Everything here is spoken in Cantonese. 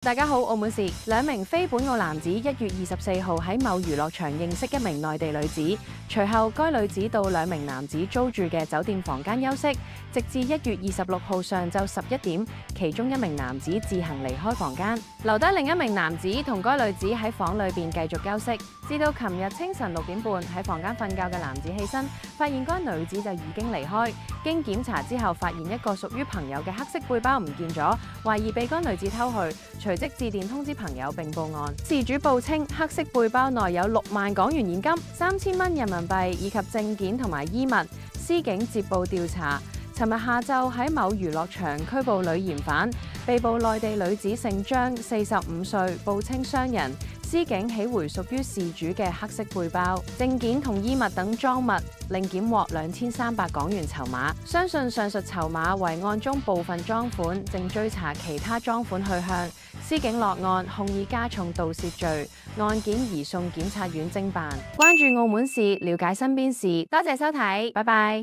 大家好，澳門市兩名非本澳男子1月24號喺某娛樂場認識一名內地女子，隨後該女子到兩名男子租住嘅酒店房間休息，直至1月26號上晝11點，其中一名男子自行離開房間，留低另一名男子同該女子喺房裏邊繼續休息，至到琴日清晨6點半喺房間瞓覺嘅男子起身，發現該女子就已經離開。經檢查之後，發現一個屬於朋友嘅黑色背包唔見咗，懷疑被該女子偷去，隨即致電通知朋友並報案。事主報稱，黑色背包內有6萬港元現金、3000蚊人民幣以及證件同埋衣物。司警接報調查，尋日下晝喺某娛樂場拘捕女嫌犯，被捕內地女子姓張，45歲，報稱商人。司警起回屬於事主嘅黑色背包、證件同衣物等贓物，另檢獲2300港元籌碼。相信上述籌碼為案中部分贓款，正追查其他贓款去向。司警落案，控以加重盜竊罪，案件移送檢察院偵辦。關注澳門事，了解身邊事。多謝收睇，拜拜。